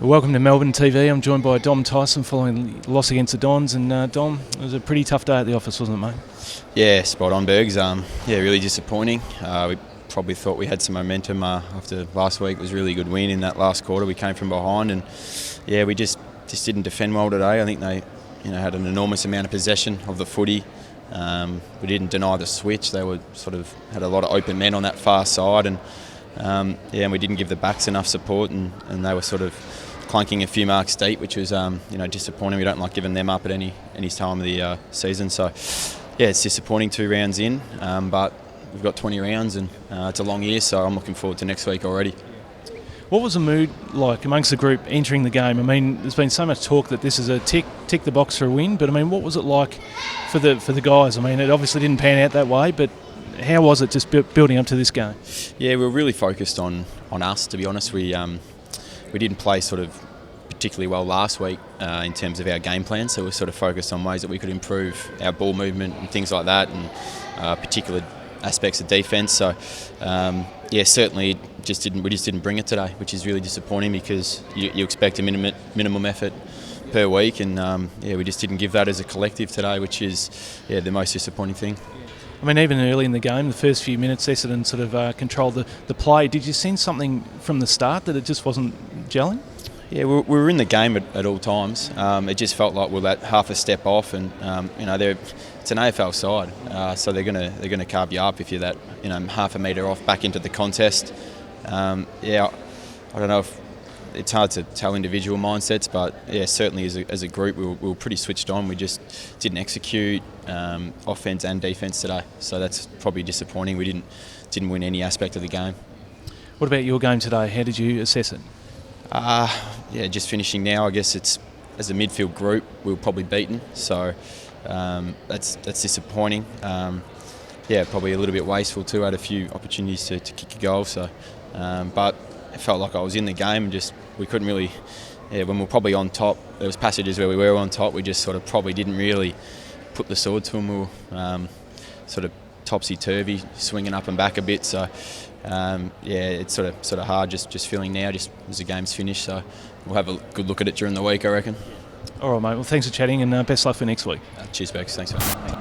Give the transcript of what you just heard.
Welcome to Melbourne TV. I'm joined by Tyson following the loss against the Dons. And Dom, it was a pretty tough day at the office, wasn't it, mate? Yeah, spot on, Bergs. Really disappointing. We probably thought we had some momentum after last week. It was a really good win in that last quarter. We came from behind, and we just didn't defend well today. I think they, had an enormous amount of possession of the footy. We didn't deny the switch. They were had a lot of open men on that far side, and we didn't give the backs enough support, and they were clunking a few marks deep, which was disappointing. We don't like giving them up at any time of the season. So it's disappointing 2 rounds in, but we've got 20 rounds, and it's a long year, so I'm looking forward to next week already. What was the mood like amongst the group entering the game? I mean, there's been so much talk that this is a tick the box for a win, but I mean, what was it like for the guys? I mean, it obviously didn't pan out that way, but how was it just building up to this game? Yeah, we were really focused on us, to be honest. We didn't play particularly well last week in terms of our game plan, so we were focused on ways that we could improve our ball movement and things like that, and particular aspects of defence. So certainly we just didn't bring it today, which is really disappointing, because you expect a minimum effort per week, and we just didn't give that as a collective today, which is the most disappointing thing. I mean, even early in the game, the first few minutes, Essendon controlled the play. Did you sense something from the start that it just wasn't gelling? Yeah, we were in the game at all times. It just felt like we were half a step off, and it's an AFL side, so they're gonna carve you up if you're that half a metre off back into the contest. I don't know if it's hard to tell individual mindsets, but certainly as a group we were pretty switched on. We just didn't execute offence and defence today, so that's probably disappointing. We didn't win any aspect of the game. What about your game today? How did you assess it? Just finishing now. I guess it's, as a midfield group, we were probably beaten, so that's disappointing. Probably a little bit wasteful too. I had a few opportunities to kick a goal, so but it felt like I was in the game, and just we couldn't really. When we were probably on top, there was passages where we were on top. We just probably didn't really put the sword to them. We were topsy-turvy, swinging up and back a bit. So it's hard just feeling now, just as the game's finished. So we'll have a good look at it during the week, I reckon. All right, mate. Well, thanks for chatting, and best luck for next week. Cheers, Bex. Thanks, mate.